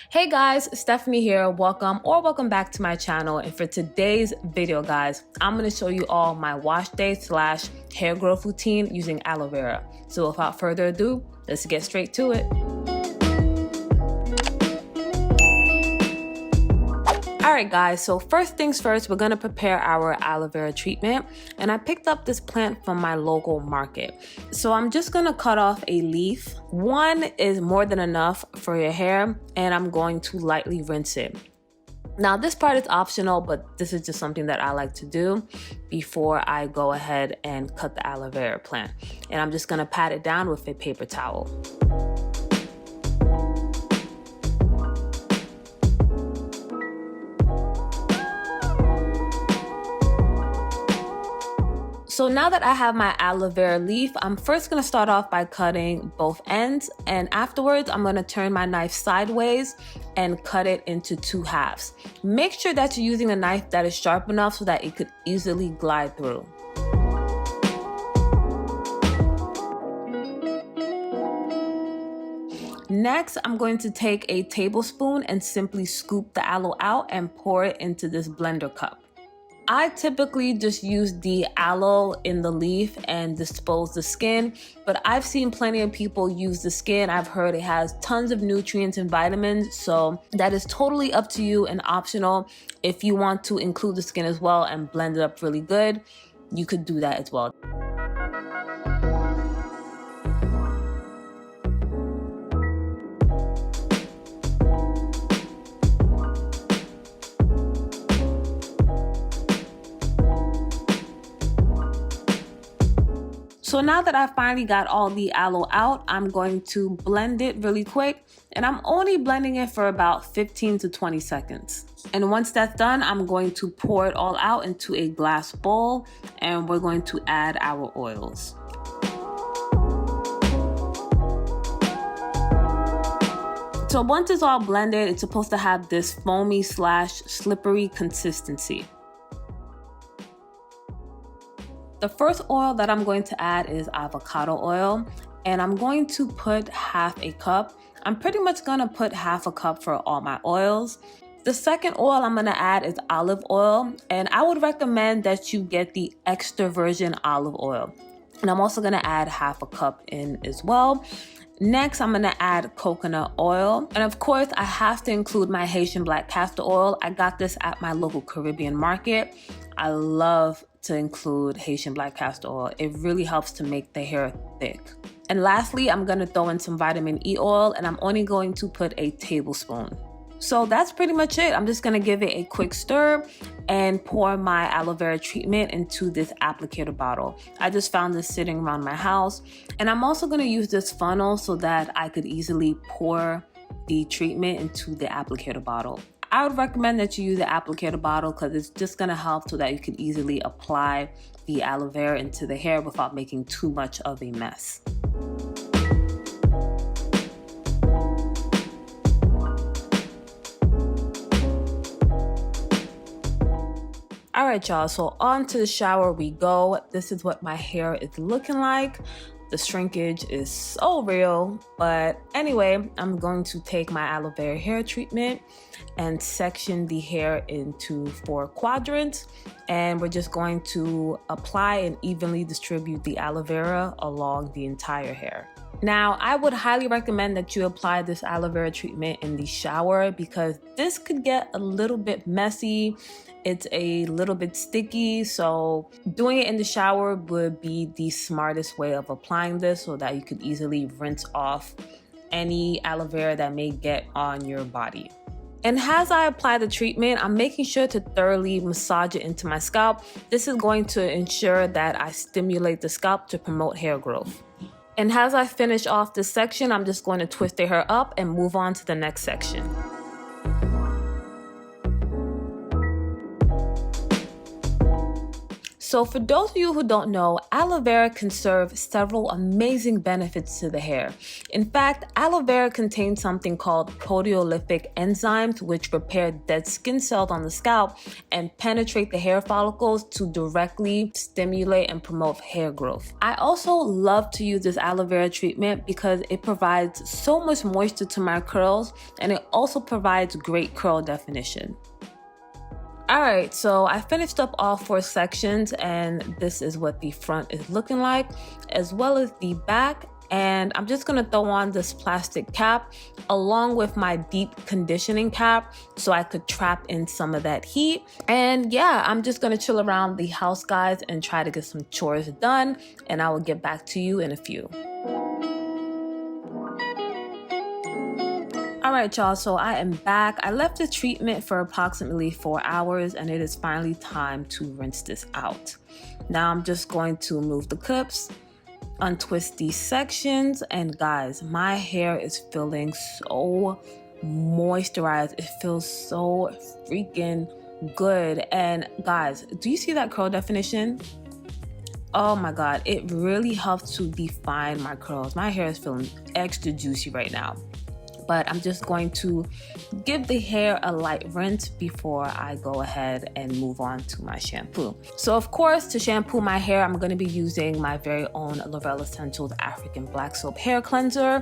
Hey guys, Stephanie here. Welcome back to my channel. And for today's video, guys, I'm going to show you all my wash day / hair growth routine using aloe vera. So without further ado, let's get straight to it. Alright guys, so first things first, we're going to prepare our aloe vera treatment, and I picked up this plant from my local market. So I'm just going to cut off a leaf. One is more than enough for your hair, and I'm going to lightly rinse it. Now this part is optional, but this is just something that I like to do before I go ahead and cut the aloe vera plant. And I'm just going to pat it down with a paper towel. So now that I have my aloe vera leaf, I'm first going to start off by cutting both ends, and afterwards I'm going to turn my knife sideways and cut it into 2 halves. Make sure that you're using a knife that is sharp enough so that it could easily glide through. Next, I'm going to take a tablespoon and simply scoop the aloe out and pour it into this blender cup. I typically just use the aloe in the leaf and dispose the skin, but I've seen plenty of people use the skin. I've heard it has tons of nutrients and vitamins, so that is totally up to you and optional. If you want to include the skin as well and blend it up really good, you could do that as well. So now that I finally got all the aloe out, I'm going to blend it really quick, and I'm only blending it for about 15 to 20 seconds. And once that's done, I'm going to pour it all out into a glass bowl, and we're going to add our oils. So once it's all blended, it's supposed to have this foamy / slippery consistency. The first oil that I'm going to add is avocado oil, and I'm going to put half a cup. I'm pretty much going to put half a cup for all my oils. The second oil I'm going to add is olive oil, and I would recommend that you get the extra virgin olive oil. And I'm also going to add half a cup in as well. Next, I'm going to add coconut oil. And of course, I have to include my Haitian black castor oil. I got this at my local Caribbean market. I love to include Haitian black castor oil. It really helps to make the hair thick. And lastly, I'm going to throw in some vitamin E oil, and I'm only going to put a tablespoon. So that's pretty much it. I'm just going to give it a quick stir and pour my aloe vera treatment into this applicator bottle. I just found this sitting around my house, and I'm also going to use this funnel so that I could easily pour the treatment into the applicator bottle. I would recommend that you use the applicator bottle because it's just going to help so that you can easily apply the aloe vera into the hair without making too much of a mess. All right, y'all, so on to the shower we go. This is what my hair is looking like. The shrinkage is so real, but anyway, I'm going to take my aloe vera hair treatment and section the hair into 4 quadrants, and we're just going to apply and evenly distribute the aloe vera along the entire hair. Now, I would highly recommend that you apply this aloe vera treatment in the shower because this could get a little bit messy. It's a little bit sticky, so doing it in the shower would be the smartest way of applying this so that you could easily rinse off any aloe vera that may get on your body. And as I apply the treatment, I'm making sure to thoroughly massage it into my scalp. This is going to ensure that I stimulate the scalp to promote hair growth. And as I finish off this section, I'm just going to twist the hair up and move on to the next section. So for those of you who don't know, aloe vera can serve several amazing benefits to the hair. In fact, aloe vera contains something called proteolytic enzymes, which repair dead skin cells on the scalp and penetrate the hair follicles to directly stimulate and promote hair growth. I also love to use this aloe vera treatment because it provides so much moisture to my curls, and it also provides great curl definition. Alright, so I finished up all 4 sections, and this is what the front is looking like, as well as the back. And I'm just gonna throw on this plastic cap along with my deep conditioning cap so I could trap in some of that heat. And yeah, I'm just gonna chill around the house, guys, and try to get some chores done, and I will get back to you in a few. Alright y'all, so I am back. I left the treatment for approximately 4 hours, and it is finally time to rinse this out. Now I'm just going to remove the clips, untwist these sections, and guys, my hair is feeling so moisturized. It feels so freaking good. And guys, do you see that curl definition? Oh my god, it really helps to define my curls. My hair is feeling extra juicy right now. But I'm just going to give the hair a light rinse before I go ahead and move on to my shampoo. So of course, to shampoo my hair, I'm going to be using my very own Aloe Vera Essentials African Black Soap Hair Cleanser.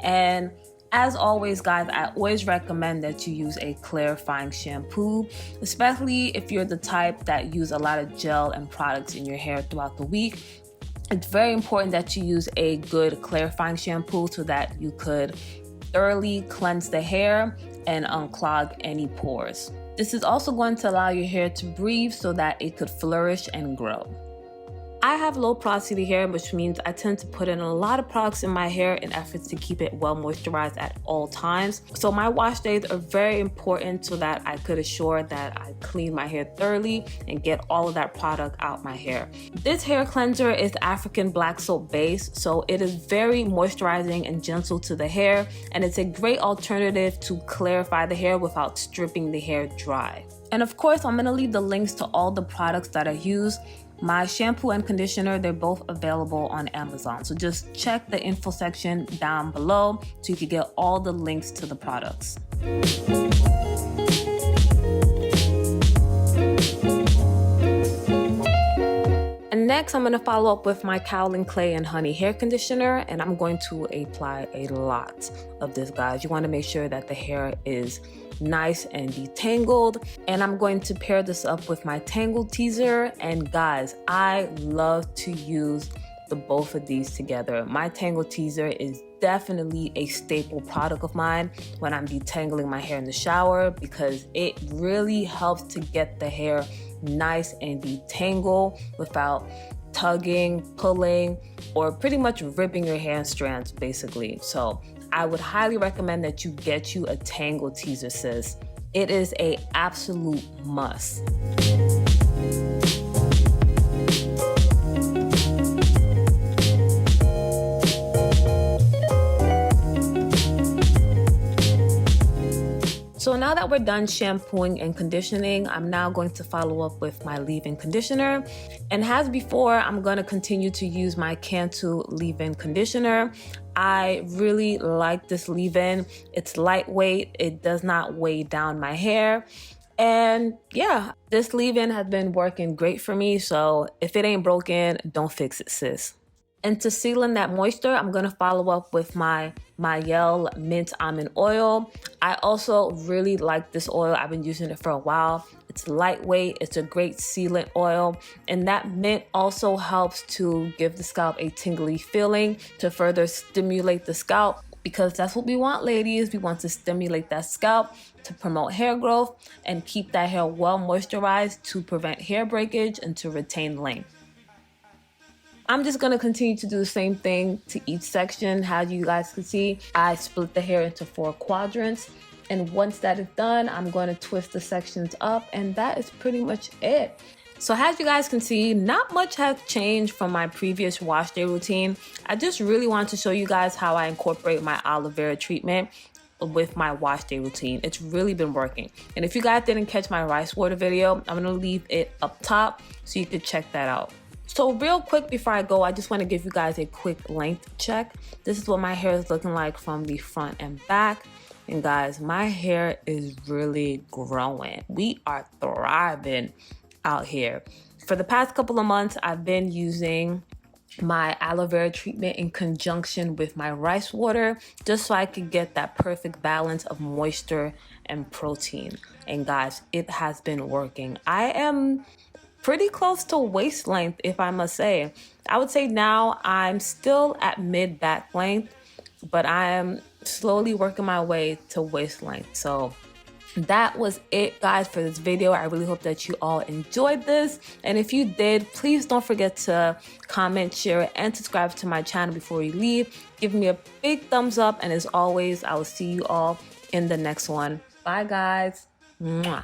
And as always, guys, I always recommend that you use a clarifying shampoo, especially if you're the type that use a lot of gel and products in your hair throughout the week. It's very important that you use a good clarifying shampoo so that you could thoroughly cleanse the hair and unclog any pores. This is also going to allow your hair to breathe so that it could flourish and grow. I have low porosity hair, which means I tend to put in a lot of products in my hair in efforts to keep it well moisturized at all times. So my wash days are very important so that I could assure that I clean my hair thoroughly and get all of that product out my hair. This hair cleanser is African Black Soap base, so it is very moisturizing and gentle to the hair, and it's a great alternative to clarify the hair without stripping the hair dry. And of course, I'm gonna leave the links to all the products that I use. My shampoo and conditioner, they're both available on Amazon. So just check the info section down below so you can get all the links to the products. And next, I'm going to follow up with my Kaolin Clay and Honey hair conditioner, and I'm going to apply a lot of this, guys. You want to make sure that the hair is nice and detangled, and I'm going to pair this up with my Tangle Teaser. And guys, I love to use the both of these together. My Tangle Teaser is definitely a staple product of mine when I'm detangling my hair in the shower because it really helps to get the hair nice and detangled without tugging, pulling, or pretty much ripping your hair in strands, basically. So I would highly recommend that you get you a Tangle Teaser, sis. It is an absolute must. So now that we're done shampooing and conditioning, I'm now going to follow up with my leave-in conditioner. And as before, I'm going to continue to use my Cantu leave-in conditioner. I really like this leave-in. It's lightweight. It does not weigh down my hair. And yeah, this leave-in has been working great for me. So if it ain't broken, don't fix it, sis. And to seal in that moisture, I'm going to follow up with my Mayel Mint Almond Oil. I also really like this oil. I've been using it for a while. It's lightweight. It's a great sealant oil. And that mint also helps to give the scalp a tingly feeling to further stimulate the scalp, because that's what we want, ladies. We want to stimulate that scalp to promote hair growth and keep that hair well moisturized to prevent hair breakage and to retain length. I'm just going to continue to do the same thing to each section. As you guys can see, I split the hair into 4 quadrants. And once that is done, I'm going to twist the sections up, and that is pretty much it. So as you guys can see, not much has changed from my previous wash day routine. I just really wanted to show you guys how I incorporate my aloe vera treatment with my wash day routine. It's really been working. And if you guys didn't catch my rice water video, I'm gonna leave it up top so you could check that out. So real quick before I go, I just want to give you guys a quick length check. This is what my hair is looking like from the front and back. And guys, my hair is really growing. We are thriving out here. For the past couple of months, I've been using my aloe vera treatment in conjunction with my rice water, just so I could get that perfect balance of moisture and protein. And guys, it has been working. I am pretty close to waist length, if I must say. I would say now I'm still at mid back length, but I am slowly working my way to waist length. So that was it, guys, for this video. I really hope that you all enjoyed this. And if you did, please don't forget to comment, share, and subscribe to my channel before you leave. Give me a big thumbs up. And as always, I will see you all in the next one. Bye, guys. Mwah.